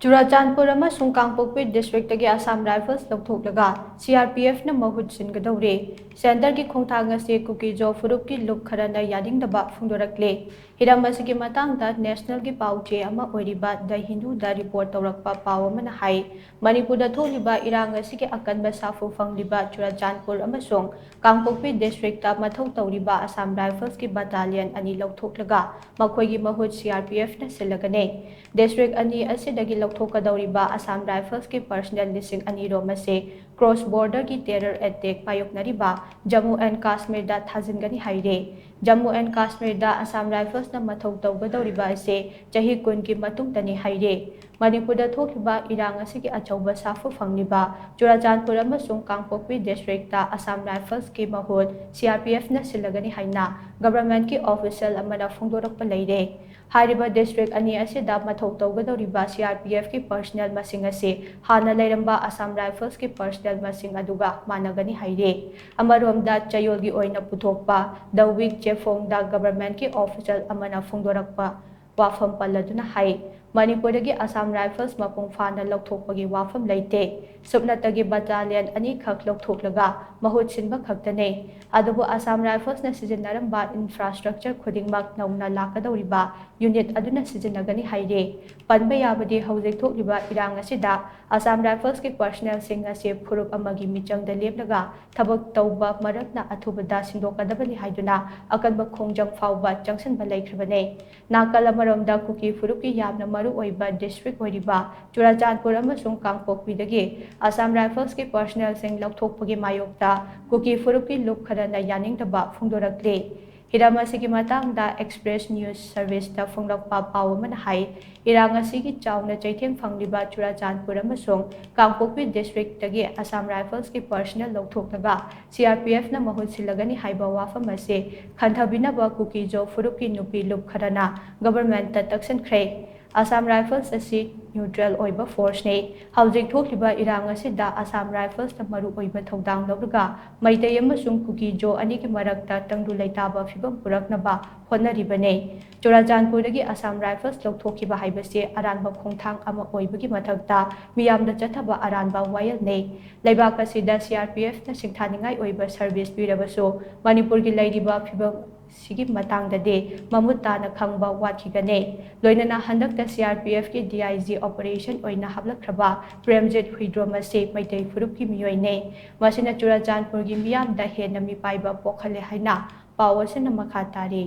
ꯆꯨꯔꯥꯆꯥꯟꯄꯨꯔ ꯑꯃꯁꯨꯡ ꯀꯥꯡꯄꯣꯛꯄꯤ ꯗꯤꯁꯇ꯭ꯔꯤꯛꯇꯒꯤ ꯑꯁꯥꯝ ꯔꯥꯏꯐꯜꯁ ꯂꯧꯊꯣꯛꯂꯒ ꯁꯤआꯔꯄꯤꯑꯦꯐꯅ ꯃꯍꯨꯠ ꯁꯤꯟꯒꯗꯧꯔꯦ꯫ ꯁꯦꯟꯇꯔꯒꯤ ꯈꯣꯡꯊꯥꯡ ꯑꯁꯤ ꯀꯨꯀꯤꯖꯣ ꯐꯨꯔꯨꯞꯀꯤ ꯂꯨꯞ ꯈꯔꯅ ꯌꯥꯅꯤꯡꯗꯕ ꯐꯣꯡꯗꯣꯔꯛꯂꯦ꯫ ꯍꯤꯔꯝ ꯑꯁꯤꯒꯤ ꯃꯇꯥꯡꯗ ꯅꯦꯁꯅꯦꯜꯒꯤ ꯄꯥꯎꯆꯦ ꯑꯃ ꯑꯣꯏꯔꯤꯕ ꯗ ꯍꯤꯟꯗꯨꯗ ꯔꯤꯄꯣꯔꯠ ꯇꯧꯔꯛꯄ ꯄꯥꯎ ꯑꯃꯅ ꯍꯥꯏ ꯃꯅꯤꯄꯨꯔꯗ ꯊꯣꯛꯂꯤꯕ ꯏꯔꯥꯡ ꯑꯁꯤꯒꯤ ꯑꯀꯟꯕ ꯁꯥꯐꯨ ꯐꯪꯂꯤꯕ ꯆꯨꯔꯥꯆꯥꯟꯄꯨꯔ ꯑꯃꯁꯨꯡ ꯀꯥꯡꯄꯣꯛꯄꯤ ꯗꯤꯁꯇ꯭ꯔꯤꯛꯇ ꯃꯊꯧ ꯇꯧꯔꯤꯕ ꯑꯁꯥꯝ ꯔꯥꯏꯐꯜꯁꯀꯤ ꯕꯠꯇꯥꯂꯤꯌꯟ ꯑꯅꯤ ꯂꯧꯊꯣꯛꯂꯒ ꯃꯈꯣꯏꯒꯤ ꯃꯍꯨꯠ ꯁꯤआꯔꯄꯤꯑꯦꯐꯅ ꯁꯤꯜꯂꯒꯅꯤ꯫ ꯗꯤꯁꯇ꯭ꯔꯤꯛ ꯑꯅꯤ ꯑꯁꯤꯗꯒꯤ ꯂꯧꯊꯣꯛꯀꯗꯧꯔꯤꯕ ꯑꯁꯥꯝ ꯔꯥꯏꯐꯜꯁꯀꯤ ꯄꯔꯁꯅꯦꯜ 2,000 ꯑꯁꯤ ꯀ꯭ꯔꯣꯁ ꯕꯣꯔꯗꯔꯒꯤ ꯇꯦꯔꯔ ꯑꯦꯇꯦꯛ ꯄꯥꯌꯣꯛꯅꯔꯤꯕ ꯖꯝꯃꯨ ꯑꯦꯟड ꯀꯥश्ꯃꯤꯔꯗ ꯊꯥꯖꯤꯟꯒꯅꯤ ꯍꯥꯏꯔꯦ꯫ ꯖꯝꯃꯨ ꯑꯦꯟड ꯀꯥश्ꯃꯤꯔꯗ ꯑꯁꯥꯝ ꯔꯥꯏꯐꯜꯁꯅ ꯃꯊꯧ ꯇꯧꯒꯗꯧꯔꯤꯕ ꯑꯁꯤ ꯆꯍꯤ 10ꯒꯤ ꯃꯇꯨꯡꯗꯅꯤ ꯍꯥꯏꯔꯦ꯫ ꯃꯅꯤꯄꯨꯔꯗ ꯊꯣꯛꯂꯤꯕ ꯏꯔꯥꯡ ꯑꯁꯤꯒꯤ ꯑꯆꯧꯕ ꯁꯥꯐꯨ ꯐꯪꯂꯤꯕ ꯆꯨꯔꯥꯆꯥꯟꯄꯨꯔ ꯑꯃꯁꯨꯡ ꯀꯥꯡꯄꯣꯛꯄꯤ ꯗꯤꯁꯇ꯭ꯔꯤꯛꯇ ꯑꯁꯥꯝ ꯔꯥꯏꯐꯜꯁꯀꯤ ꯃꯍꯨꯠ ꯁꯤआꯔꯄꯤꯑꯦꯐꯅ ꯁꯤꯜꯂꯒꯅꯤ ꯍꯥꯏꯅ ꯒꯚꯔꯟꯃꯦꯟꯠꯀꯤ ꯑꯣꯐꯤꯁꯤꯌꯦꯜ ꯑꯃꯅ ꯐꯣꯡꯗꯣꯔꯛꯄ ꯂꯩꯔꯦ꯫ ꯍꯥꯏꯔꯤꯕ ꯗꯤꯁꯇ꯭ꯔꯤꯛ ꯑꯅꯤ ꯑꯁꯤꯗ ꯃꯊꯧ ꯇꯧꯒꯗꯧꯔꯤꯕ ꯁꯤआꯔꯄꯤꯑꯦꯐꯀꯤ ꯄꯔꯁꯅꯦꯜ ꯃꯁꯤꯡ ꯑꯁꯤ ꯍꯥꯟꯅ ꯂꯩꯔꯝꯕ ꯑꯁꯥꯝ ꯔꯥꯏꯐꯜꯁꯀꯤ ꯄꯔꯁꯅꯦꯜ ꯃꯁꯤꯡ ꯑꯗꯨꯒ ꯃꯥꯟꯅꯒꯅꯤ ꯍꯥꯏꯔꯦ꯫ ꯑꯃꯔꯣꯝꯗ ꯆꯌꯣꯜꯒꯤ ꯑꯣꯏꯅ ꯄꯨꯊꯣꯛꯄ ꯗ ꯋꯤꯛ ꯆꯦꯐꯣꯡꯗ ꯒꯚꯔꯟꯃꯦꯟꯠꯀꯤ ꯑꯣꯐꯤꯁꯤꯌꯦꯜ ꯑꯃꯅ ꯐꯣꯡꯗꯣꯔꯛꯄ ꯋꯥꯐꯝ ꯄꯜꯂꯗꯨꯅ ꯍꯥꯏ ꯃꯅꯤꯄꯨꯔꯗꯒꯤ ꯑꯁꯥꯝ ꯔꯥꯏꯐꯜꯁ ꯃꯄꯨꯡ ꯐꯥꯅ ꯂꯧꯊꯣꯛꯄꯒꯤ ꯋꯥꯐꯝ ꯂꯩꯇꯦ꯫ ꯁꯨꯞꯅꯇꯒꯤ ꯕꯠꯇꯥꯂꯤꯌꯟ ꯑꯅꯤꯈꯛ ꯂꯧꯊꯣꯛꯂꯒ ꯃꯍꯨꯠ ꯁꯤꯟꯕ ꯈꯛꯇꯅꯤ꯫ ꯑꯗꯨꯕꯨ ꯑꯁꯥꯝ ꯔꯥꯏꯐꯜꯁꯅ ꯁꯤꯖꯤꯟꯅꯔꯝꯕ ꯏꯟꯐ꯭ꯔꯥꯁꯇ꯭ꯔꯛꯆꯔ ꯈꯨꯗꯤꯡꯃꯛ ꯅꯧꯅ ꯂꯥꯛꯀꯗꯧꯔꯤꯕ ꯌꯨꯅꯤꯠ ꯑꯗꯨꯅ ꯁꯤꯖꯤꯟꯅꯒꯅꯤ ꯍꯥꯏꯔꯦ꯫ ꯄꯟꯕ ꯌꯥꯕꯗꯤ ꯍꯧꯖꯤꯛ ꯊꯣꯛꯂꯤꯕ ꯏꯔꯥꯡ ꯑꯁꯤꯗ ꯑꯁꯥꯝ ꯔꯥꯏꯐꯜꯁꯀꯤ ꯄꯔꯁꯅꯦꯜꯁꯤꯡ ꯑꯁꯤ ꯐꯨꯔꯨꯞ ꯑꯃꯒꯤ ꯃꯤꯆꯪꯗ ꯂꯦꯞꯂꯒ ꯊꯕꯛ ꯇꯧꯕ ꯃꯔꯛꯅ ꯑꯊꯨꯕꯗ ꯁꯤꯟꯗꯣꯛꯀꯗꯕꯅꯤ ꯍꯥꯏꯗꯨꯅ ꯑꯀꯟꯕ ꯈꯣꯡꯖꯪ ꯐꯥꯎꯕ ꯆꯪꯁꯤꯟꯕ ꯂꯩꯈ꯭ꯔꯕꯅꯤ꯫ ꯅꯥꯀꯜ ꯑꯃꯔꯣꯝꯗ ꯀꯨꯀꯤ ꯐꯨꯔꯨꯞꯀꯤ ꯌꯥꯝꯅ ꯃꯔꯨ ꯑꯣꯏꯕ ꯗꯤꯁꯇ꯭ꯔꯤꯛ ꯑꯣꯏꯔꯤꯕ ꯆꯨꯔꯥꯆꯥꯟꯄꯨꯔ ꯑꯃꯁꯨꯡ ꯀꯥꯡꯄꯣꯛꯄꯤꯗꯒꯤ ꯑꯁꯥꯝ ꯔꯥꯏꯐꯜꯁꯀꯤ ꯄꯔꯁꯅꯦꯜꯁꯤꯡ ꯂꯧꯊꯣꯛꯄꯒꯤ ꯃꯥꯌꯣꯛꯇ ꯀꯨꯀꯤ ꯐꯨꯔꯨꯞꯀꯤ ꯂꯨꯞ ꯈꯔꯅ ꯌꯥꯅꯤꯡꯗꯕ ꯐꯣꯡꯗꯣꯔꯛꯂꯦ꯫ ꯍꯤꯔꯝ ꯑꯁꯤꯒꯤ ꯃꯇꯥꯡꯗ ꯑꯦꯛꯁꯄ꯭ꯔꯦꯁ ꯅ꯭ꯌꯨꯖ ꯁꯔꯚꯤꯁꯇ ꯐꯣꯡꯂꯛꯄ ꯄꯥꯎ ꯑꯃꯅ ꯍꯥꯏ ꯏꯔꯥꯡ ꯑꯁꯤꯒꯤ ꯆꯥꯎꯅ ꯆꯩꯊꯦꯡ ꯐꯪꯂꯤꯕ ꯆꯨꯔꯥꯆꯥꯟꯄꯨꯔ ꯑꯃꯁꯨꯡ ꯀꯥꯡꯄꯣꯛꯄꯤ ꯗꯤꯁꯇ꯭ꯔꯤꯛꯇꯒꯤ ꯑꯁꯥꯝ ꯔꯥꯏꯐꯜꯁꯀꯤ ꯄꯔꯁꯅꯦꯜ ꯂꯧꯊꯣꯛꯂꯒ ꯁꯤआꯔꯄꯤꯑꯦꯐꯅ ꯃꯍꯨꯠ ꯁꯤꯜꯂꯒꯅꯤ ꯍꯥꯏꯕ ꯋꯥꯐꯝ ꯑꯁꯤ ꯈꯟꯊꯕꯤꯅꯕ ꯀꯨꯀꯤꯖꯣ ꯐꯨꯔꯨꯞꯀꯤ ꯅꯨꯄꯤ ꯂꯨꯞ ꯈꯔꯅ ꯒꯚꯔꯟꯃꯦꯟꯠꯇ ꯇꯛꯁꯤꯟꯈ꯭ꯔꯦ꯫ ꯑꯁꯥꯝ ꯔꯥꯏꯐꯜꯁ ꯑꯁꯤ ꯅ꯭ꯌꯨꯇ꯭ꯔꯦꯜ ꯑꯣꯏꯕ ꯐꯣꯔꯁꯅꯤ꯫ ꯍꯧꯖꯤꯛ ꯊꯣꯛꯂꯤꯕ ꯏꯔꯥꯡ ꯑꯁꯤꯗ ꯑꯁꯥꯝ ꯔꯥꯏꯐꯜꯁꯅ ꯃꯔꯨ ꯑꯣꯏꯕ ꯊꯧꯗꯥꯡ ꯂꯧꯔꯒ ꯃꯩꯇꯩ ꯑꯃꯁꯨꯡ ꯀꯨꯀꯤꯖꯣ ꯑꯅꯤꯒꯤ ꯃꯔꯛꯇ ꯇꯪꯗꯨ ꯂꯩꯇꯥꯕ ꯐꯤꯚꯝ ꯄꯨꯔꯛꯅꯕ ꯍꯣꯠꯅꯔꯤꯕꯅꯤ꯫ ꯆꯨꯔꯥꯆꯥꯟꯄꯨꯔꯗꯒꯤ ꯑꯁꯥꯝ ꯔꯥꯏꯐꯜꯁ ꯂꯧꯊꯣꯛꯈꯤꯕ ꯍꯥꯏꯕꯁꯤ ꯑꯔꯥꯟꯕ ꯈꯣꯡꯊꯥꯡ ꯑꯃ ꯑꯣꯏꯕꯒꯤ ꯃꯊꯛꯇ ꯃꯤꯌꯥꯝꯗ ꯆꯠꯊꯕ ꯑꯔꯥꯟꯕ ꯋꯥꯌꯦꯜꯅꯤ꯫ ꯂꯩꯕꯥꯛ ꯑꯁꯤꯗ ꯁꯤआꯔꯄꯤꯑꯦꯐꯅ ꯁꯤꯡꯊꯥꯅꯤꯡꯉꯥꯏ ꯑꯣꯏꯕ ꯁꯔꯚꯤꯁ ꯄꯤꯔꯕꯁꯨ ꯃꯅꯤꯄꯨꯔꯒꯤ ꯂꯩꯔꯤꯕ ꯐꯤꯚꯝ ꯁꯤꯒꯤ ꯃꯇꯥꯡꯗꯗꯤ ꯃꯃꯨꯠ ꯇꯥꯅ ꯈꯪꯕ ꯋꯥꯠꯈꯤꯒꯅꯤ꯫ ꯂꯣꯏꯅꯅ ꯍꯟꯗꯛꯇ ꯁꯤआꯔꯄꯤꯑꯦꯐꯀꯤ ꯗꯤꯑꯥꯏꯖꯤ ꯑꯣꯄꯔꯦꯁꯟ ꯑꯣꯏꯅ ꯍꯥꯞꯂꯛꯈ꯭ꯔꯕ ꯄ꯭ꯔꯦꯝꯖꯤꯠ ꯍꯨꯏꯗ꯭ꯔꯣꯝ ꯑꯁꯤ ꯃꯩꯇꯩ ꯐꯨꯔꯨꯞꯀꯤ ꯃꯤꯑꯣꯏꯅꯤ꯫ ꯃꯁꯤꯅ ꯆꯨꯔꯥꯆꯥꯟꯄꯨꯔꯒꯤ ꯃꯤꯌꯥꯝꯗ ꯍꯦꯟꯅ ꯃꯤꯄꯥꯏꯕ ꯄꯣꯛꯍꯜꯂꯦ ꯍꯥꯏꯅ ꯄꯥꯎ ꯑꯁꯤꯅ ꯃꯈꯥ ꯇꯥꯔꯤ꯫